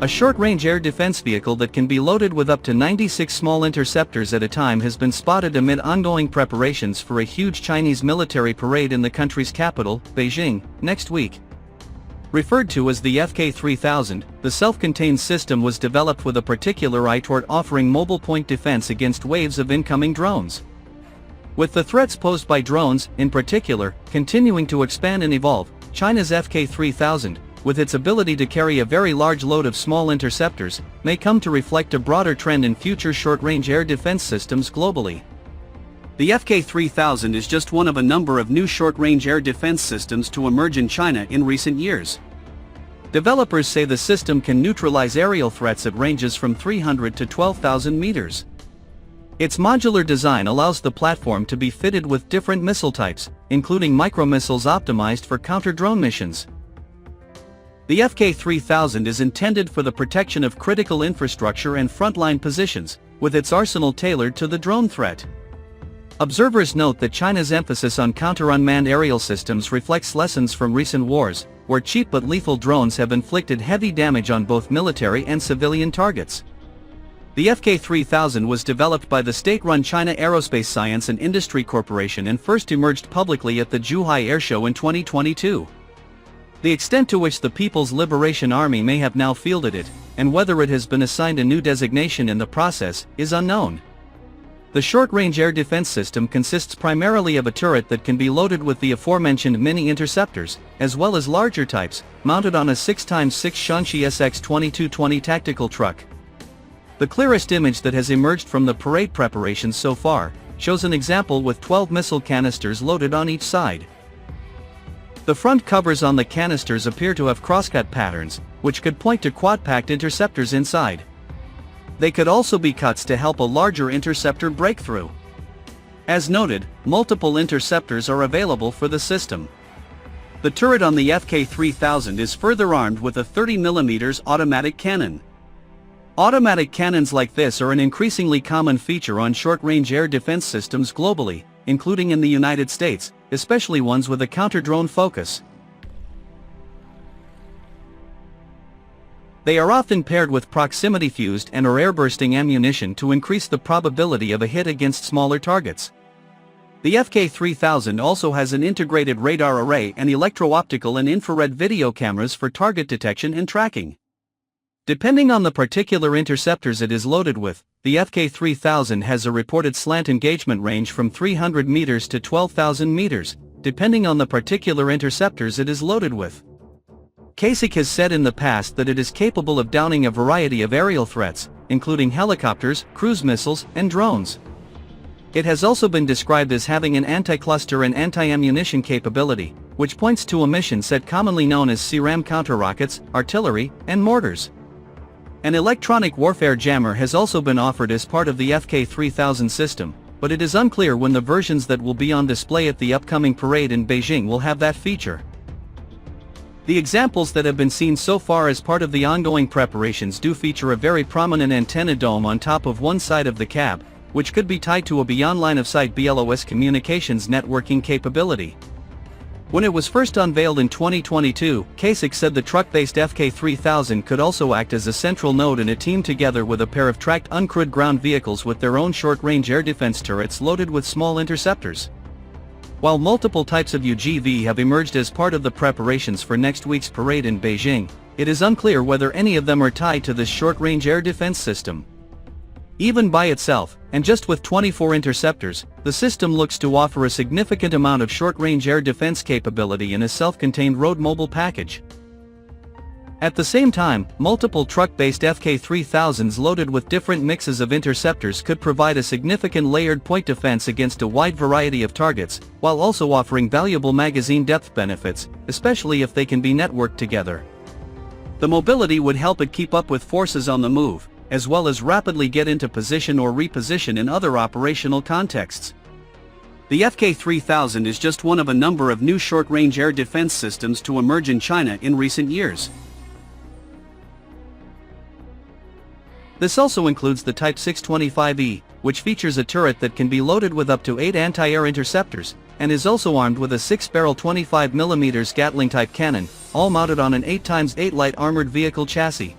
A short-range air defense vehicle that can be loaded with up to 96 small interceptors at a time has been spotted amid ongoing preparations for a huge Chinese military parade in the country's capital, Beijing, next week. Referred to as the FK-3000, the self-contained system was developed with a particular eye toward offering mobile point defense against waves of incoming drones. With the threats posed by drones, in particular, continuing to expand and evolve, China's FK-3000, with its ability to carry a very large load of small interceptors, may come to reflect a broader trend in future short-range air defense systems globally. The FK-3000 is just one of a number of new short-range air defense systems to emerge in China in recent years. Developers say the system can neutralize aerial threats at ranges from 300 to 12,000 meters. Its modular design allows the platform to be fitted with different missile types, including micromissiles optimized for counter-drone missions. The FK-3000 is intended for the protection of critical infrastructure and frontline positions, with its arsenal tailored to the drone threat. Observers note that China's emphasis on counter-unmanned aerial systems reflects lessons from recent wars, where cheap but lethal drones have inflicted heavy damage on both military and civilian targets. The FK-3000 was developed by the state-run China Aerospace Science and Industry Corporation and first emerged publicly at the Zhuhai Air Show in 2022. The extent to which the People's Liberation Army may have now fielded it, and whether it has been assigned a new designation in the process, is unknown. The short-range air defense system consists primarily of a turret that can be loaded with the aforementioned mini-interceptors, as well as larger types, mounted on a 6x6 Shaanxi SX-2220 tactical truck. The clearest image that has emerged from the parade preparations so far shows an example with 12 missile canisters loaded on each side. The front covers on the canisters appear to have crosscut patterns, which could point to quad-packed interceptors inside. They could also be cuts to help a larger interceptor breakthrough. As noted, multiple interceptors are available for the system. The turret on the FK-3000 is further armed with a 30mm automatic cannon. Automatic cannons like this are an increasingly common feature on short-range air defense systems globally, including in the United States, especially ones with a counter-drone focus. They are often paired with proximity-fused and/or air-bursting ammunition to increase the probability of a hit against smaller targets. The FK-3000 also has an integrated radar array and electro-optical and infrared video cameras for target detection and tracking. Depending on the particular interceptors it is loaded with, the FK-3000 has a reported slant engagement range from 300 meters to 12,000 meters, depending on the particular interceptors it is loaded with. CASIC has said in the past that it is capable of downing a variety of aerial threats, including helicopters, cruise missiles, and drones. It has also been described as having an anti-cluster and anti-ammunition capability, which points to a mission set commonly known as CRAM counter-rockets, artillery, and mortars. An electronic warfare jammer has also been offered as part of the FK-3000 system, but it is unclear when the versions that will be on display at the upcoming parade in Beijing will have that feature. The examples that have been seen so far as part of the ongoing preparations do feature a very prominent antenna dome on top of one side of the cab, which could be tied to a beyond line-of-sight BLOS communications networking capability. When it was first unveiled in 2022, CASIC said the truck-based FK-3000 could also act as a central node in a team together with a pair of tracked uncrewed ground vehicles with their own short-range air defense turrets loaded with small interceptors. While multiple types of UGV have emerged as part of the preparations for next week's parade in Beijing, it is unclear whether any of them are tied to this short-range air defense system. Even by itself, and just with 24 interceptors, the system looks to offer a significant amount of short-range air defense capability in a self-contained road mobile package. At the same time, multiple truck-based FK-3000s loaded with different mixes of interceptors could provide a significant layered point defense against a wide variety of targets, while also offering valuable magazine depth benefits, especially if they can be networked together. The mobility would help it keep up with forces on the move, as well as rapidly get into position or reposition in other operational contexts. The FK-3000 is just one of a number of new short-range air defense systems to emerge in China in recent years. This also includes the Type 625E, which features a turret that can be loaded with up to 8 anti-air interceptors, and is also armed with a 6-barrel 25mm Gatling-type cannon, all mounted on an 8x8 light armored vehicle chassis.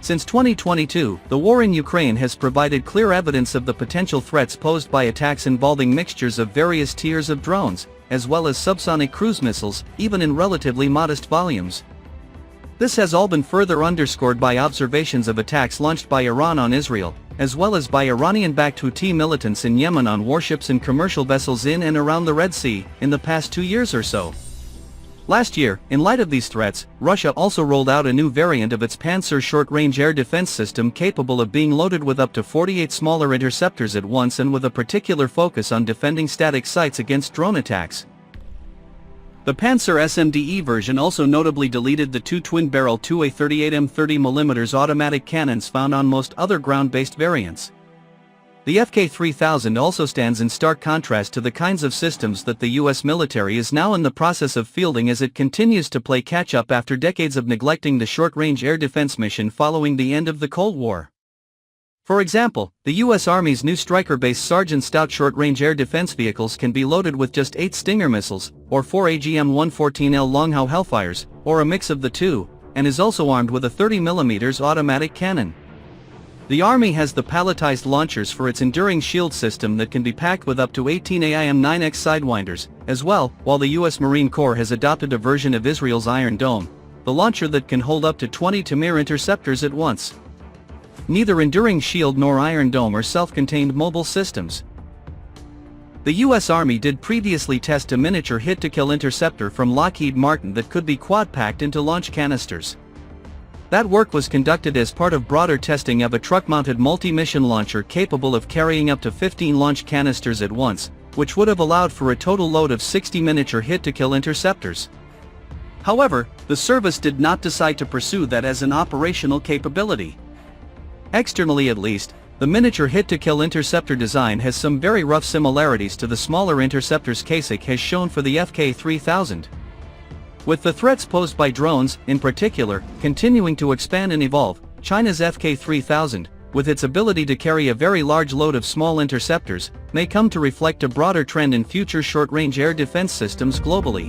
Since 2022, the war in Ukraine has provided clear evidence of the potential threats posed by attacks involving mixtures of various tiers of drones, as well as subsonic cruise missiles, even in relatively modest volumes. This has all been further underscored by observations of attacks launched by Iran on Israel, as well as by Iranian-backed Houthi militants in Yemen on warships and commercial vessels in and around the Red Sea, in the past 2 years or so. Last year, in light of these threats, Russia also rolled out a new variant of its Pantsir short-range air defense system capable of being loaded with up to 48 smaller interceptors at once and with a particular focus on defending static sites against drone attacks. The Pantsir SMDE version also notably deleted the two twin-barrel 2A38M 30mm automatic cannons found on most other ground-based variants. The FK-3000 also stands in stark contrast to the kinds of systems that the US military is now in the process of fielding as it continues to play catch-up after decades of neglecting the short-range air defense mission following the end of the Cold War. For example, the US Army's new Stryker-based Sergeant Stout short-range air defense vehicles can be loaded with just 8 Stinger missiles, or 4 AGM-114L Longhao Hellfires, or a mix of the two, and is also armed with a 30mm automatic cannon. The Army has the palletized launchers for its Enduring Shield system that can be packed with up to 18 AIM-9X Sidewinders, as well, while the US Marine Corps has adopted a version of Israel's Iron Dome, the launcher that can hold up to 20 Tamir interceptors at once. Neither Enduring Shield nor Iron Dome are self-contained mobile systems. The US Army did previously test a miniature hit-to-kill interceptor from Lockheed Martin that could be quad-packed into launch canisters. That work was conducted as part of broader testing of a truck-mounted multi-mission launcher capable of carrying up to 15 launch canisters at once, which would have allowed for a total load of 60 miniature hit-to-kill interceptors. However, the service did not decide to pursue that as an operational capability. Externally at least, the miniature hit-to-kill interceptor design has some very rough similarities to the smaller interceptors CASIC has shown for the FK-3000. With the threats posed by drones, in particular, continuing to expand and evolve, China's FK-3000, with its ability to carry a very large load of small interceptors, may come to reflect a broader trend in future short-range air defense systems globally.